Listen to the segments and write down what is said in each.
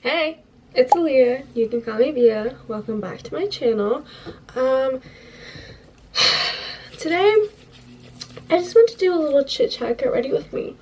Hey, it's Aaliyah. You can call me Via. Welcome back to my channel. Today, I just want to do a little chit chat. Get ready with me.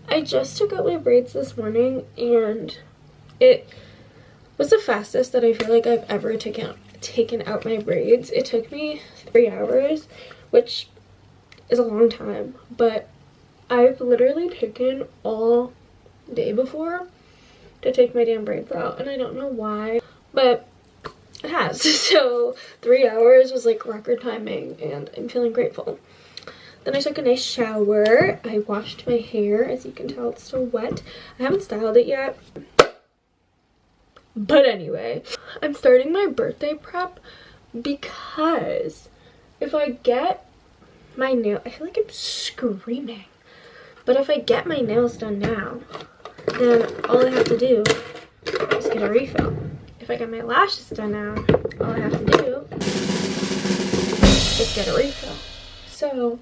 I just took out my braids this morning, and it was the fastest that I feel like I've ever taken out my braids. It took me 3 hours, which is a long time, but I've literally taken all day before to take my damn braids out, and I don't know why, but it has. So 3 hours was like record timing, and I'm feeling grateful. Then I took a nice shower. I washed my hair. As you can tell, it's still wet. I haven't styled it yet, but anyway, I'm starting my birthday prep because if I get my nail, I feel like I'm screaming, but if I get my nails done now, then all I have to do is get a refill. If I get my lashes done now, all I have to do is get a refill. So,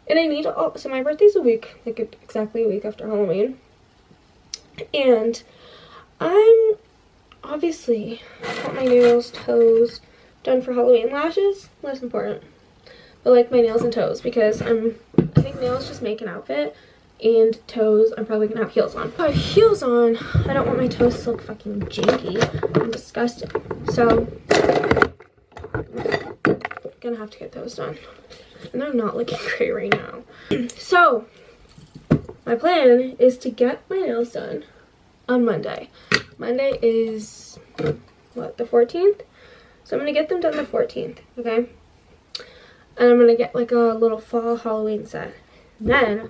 and I need so my birthday's exactly a week after Halloween. And I'm obviously got my nails, toes done for Halloween. Lashes, less important. But like my nails and toes, because I think nails just make an outfit. And toes, I'm probably gonna have heels on. If I have heels on, I don't want my toes to look fucking janky and disgusting. So, I'm gonna have to get those done. And they're not looking great right now. So, my plan is to get my nails done on Monday. Monday is, what, the 14th? So I'm gonna get them done the 14th, okay? And I'm gonna get like a little fall Halloween set. Then,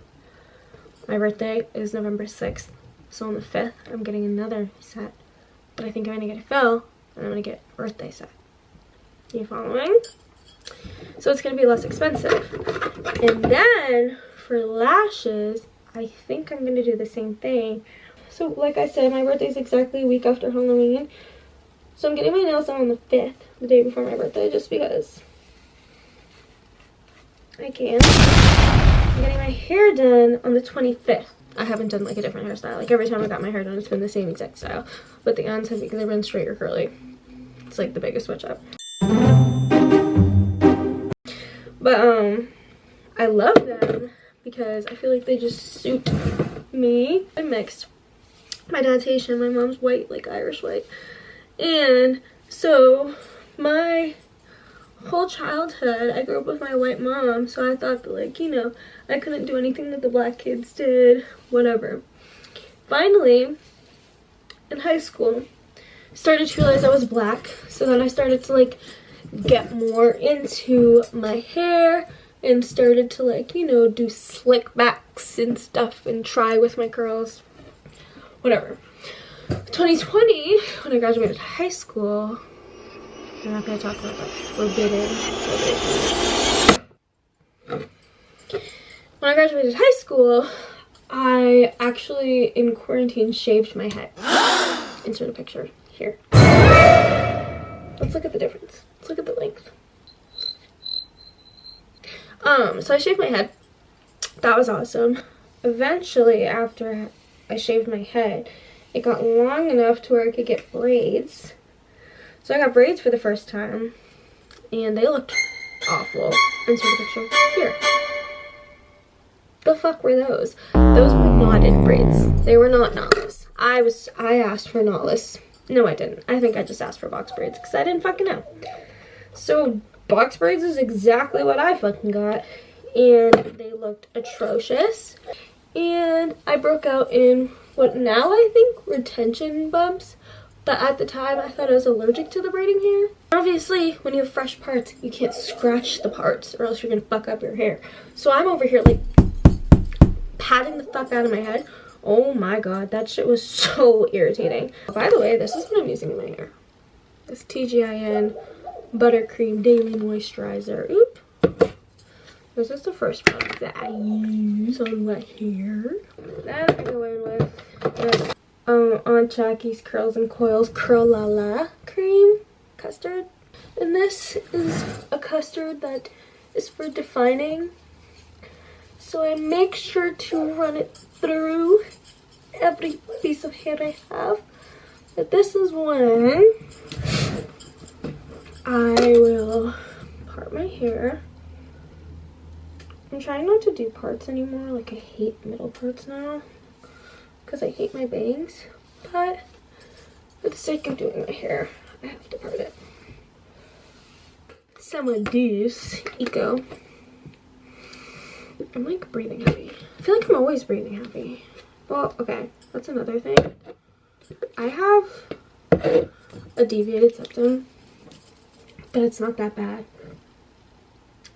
my birthday is November 6th, so on the 5th, I'm getting another set. But I think I'm going to get a fill, and I'm going to get a birthday set. You following? So it's going to be less expensive. And then, for lashes, I think I'm going to do the same thing. So, like I said, my birthday is exactly a week after Halloween. So I'm getting my nails done on the 5th, the day before my birthday, just because I can. I'm getting my hair done on the 25th. I haven't done like a different hairstyle. Like every time I got my hair done, it's been the same exact style. But the ends have either been straight or curly. It's like the biggest switch up. But I love them because I feel like they just suit me. I'm mixed. My dad's Haitian, my mom's white, like Irish white. And so my whole childhood, I grew up with my white mom, so I thought that, like, you know, I couldn't do anything that the black kids did, whatever. Finally, in high school, started to realize I was black, so then I started to, like, get more into my hair, and started to, like, you know, do slick backs and stuff, and try with my curls, whatever. 2020, when I graduated high school, I'm not going to talk about that. Forbidden. When I graduated high school, I actually, in quarantine, shaved my head. Insert a picture here. Let's look at the difference. Let's look at the length. So I shaved my head. That was awesome. Eventually, after I shaved my head, it got long enough to where I could get braids. So I got braids for the first time, and they looked awful. Insert a picture here. The fuck were those? Those were knotted braids. They were not knotless. I asked for knotless. No, I didn't. I think I just asked for box braids because I didn't fucking know. So box braids is exactly what I fucking got, and they looked atrocious. And I broke out in what now I think were tension bumps. But at the time, I thought I was allergic to the braiding hair. Obviously, when you have fresh parts, you can't scratch the parts or else you're going to fuck up your hair. So I'm over here, like, patting the fuck out of my head. Oh my god, that shit was so irritating. By the way, this is what I'm using in my hair. This TGIN Buttercream Daily Moisturizer. Oop. This is the first product that I use on my hair. Then I go in with this Aunt Jackie's Curls and Coils Curl La La cream custard, and this is a custard that is for defining, so I make sure to run it through every piece of hair I have But this is when I will part my hair. I'm trying not to do parts anymore. Like, I hate middle parts now because I hate my bangs. But for the sake of doing my hair, I have to part it. Some of this eco. I'm like breathing heavy. I feel like I'm always breathing heavy. Well, okay, that's another thing. I have a deviated septum, but it's not that bad.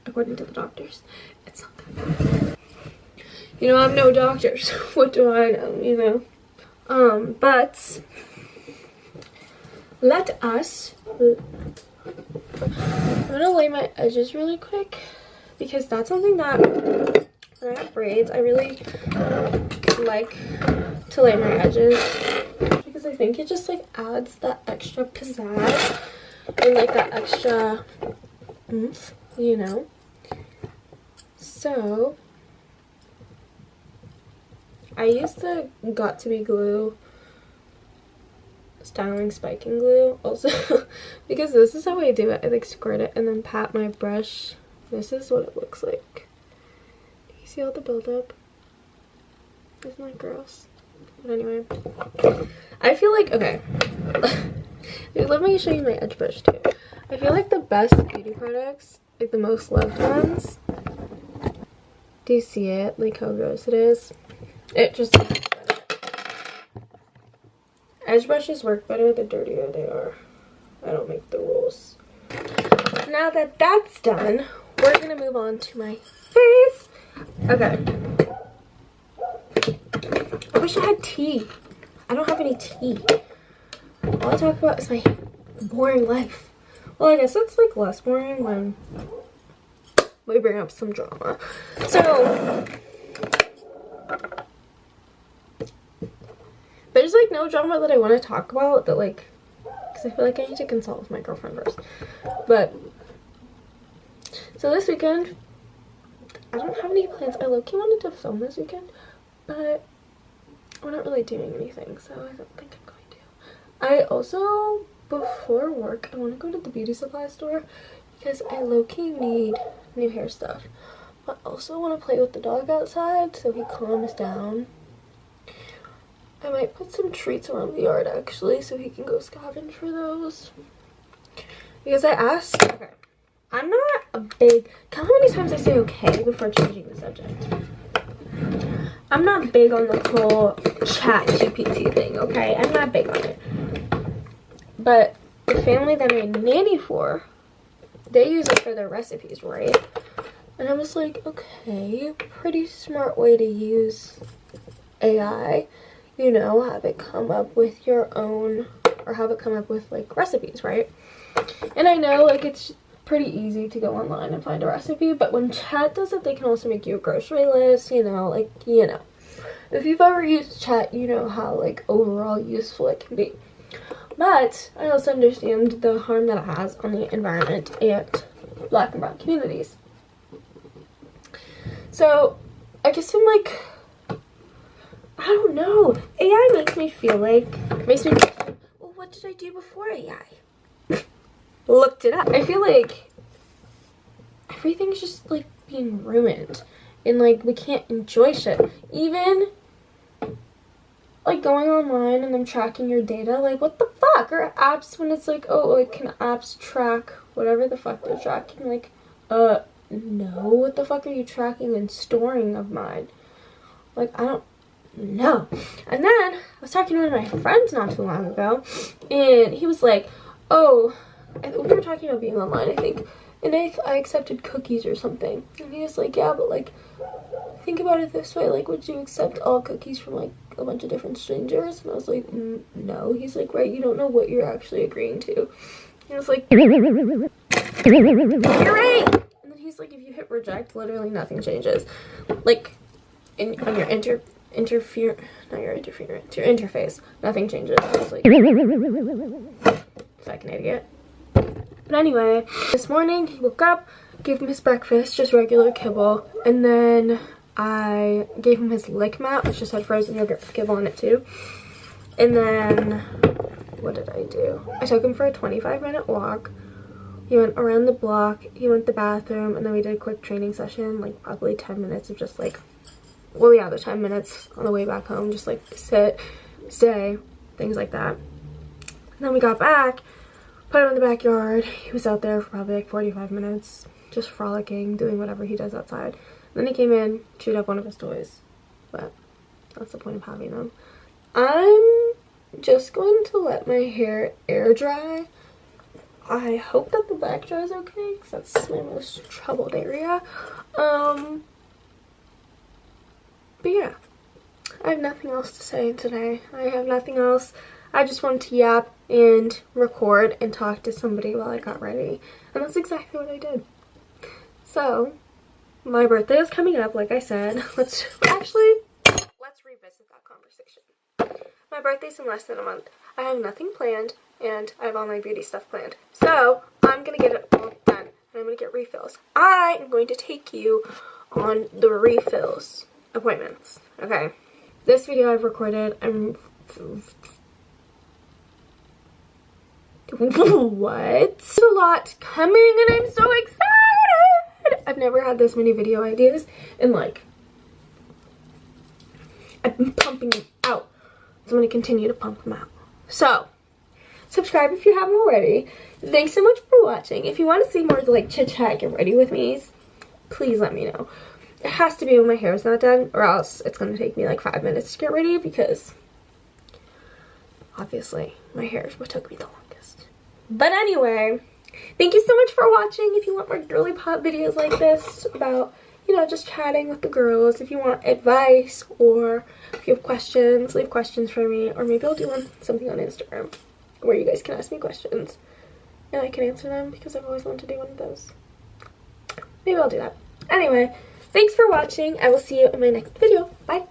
According to the doctors, it's not that bad. You know, I'm no doctor, so what do I know, you know? But let us, I'm gonna lay my edges really quick because that's something that when I have braids, I really like to lay my edges because I think it just like adds that extra pizzazz and like that extra oomph, you know. So I use the Got To Be Glue styling spiking glue also because this is how I do it. I like squirt it and then pat my brush. This is what it looks like. You see all the buildup? Isn't that gross? But anyway, I feel like, okay, let me show you my edge brush too. I feel like the best beauty products, like the most loved ones, do you see it? Like how gross it is? It just, edge brushes work better the dirtier they are. I don't make the rules. Now that that's done, we're gonna move on to my face. Okay. I wish I had tea. I don't have any tea. All I talk about is my boring life. Well, I guess it's like less boring when we bring up some drama. So there's like no drama that I want to talk about that like, because I feel like I need to consult with my girlfriend first. But so this weekend, I don't have any plans. I low-key wanted to film this weekend, but we're not really doing anything, so I don't think I'm going to. I also, before work, I want to go to the beauty supply store because I low-key need new hair stuff. But I also want to play with the dog outside so he calms down. I might put some treats around the yard actually so he can go scavenge for those. Because I asked, okay, I'm not a big, count how many times I say okay before changing the subject. I'm not big on the whole chat GPT thing, okay? I'm not big on it. But the family that I nanny for, they use it for their recipes, right? And I was like, okay, pretty smart way to use AI. You know, have it come up with your own, or have it come up with like recipes, right? And I know like it's pretty easy to go online and find a recipe, but when chat does it, they can also make you a grocery list, you know, like, you know. If you've ever used chat, you know how like overall useful it can be. But I also understand the harm that it has on the environment and Black and brown communities. So I guess I'm like, I don't know. AI makes me feel like, well, what did I do before AI? Looked it up. I feel like everything's just like being ruined and like we can't enjoy shit. Even like going online and them tracking your data, like what the fuck? Or apps when it's like, oh, like can apps track whatever the fuck they're tracking? Like, no, what the fuck are you tracking and storing of mine? Like, I don't know. And then I was talking to one of my friends not too long ago, and he was like, oh, we were talking about being online, I think, and I accepted cookies or something, and he was like, yeah, but like, think about it this way, like, would you accept all cookies from like a bunch of different strangers? And I was like, no. He's like, right, you don't know what you're actually agreeing to. And I was like, you're right. And then he's like, if you hit reject, literally nothing changes, like on your interface, nothing changes. I was like, fucking idiot. But anyway, this morning he woke up, gave him his breakfast, just regular kibble, and then I gave him his lick mat, which just had frozen yogurt kibble on it too. And then what did I do? I took him for a 25-minute walk. He went around the block, he went to the bathroom, and then we did a quick training session, like probably 10 minutes of just like, well, yeah, the 10 minutes on the way back home, just like sit, stay, things like that. And then we got back, put him in the backyard. He was out there for probably like 45 minutes, just frolicking, doing whatever he does outside. And then he came in, chewed up one of his toys, but that's the point of having them. I'm just going to let my hair air dry. I hope that the back dries okay, because that's my most troubled area. But yeah, I have nothing else to say today. I have nothing else. I just wanted to yap and record and talk to somebody while I got ready. And that's exactly what I did. So, my birthday is coming up, like I said. Let's revisit that conversation. My birthday's in less than a month. I have nothing planned, and I have all my beauty stuff planned. So, I'm going to get it all done, and I'm going to get refills. I am going to take you on the refills appointments, okay? This video I've recorded, what? There's a lot coming, and I'm so excited! I've never had this many video ideas, and like, I've been pumping them out. So I'm going to continue to pump them out. So, subscribe if you haven't already. Thanks so much for watching. If you want to see more like chit chat get ready with me, please let me know. It has to be when my hair is not done, or else it's going to take me like 5 minutes to get ready, because obviously my hair is what took me the longest. But anyway, thank you so much for watching. If you want more girly pop videos like this about, you know, just chatting with the girls, if you want advice, or if you have questions, leave questions for me, or maybe I'll do something on Instagram where you guys can ask me questions and I can answer them, because I've always wanted to do one of those. Maybe I'll do that. Anyway, thanks for watching. I will see you in my next video. Bye!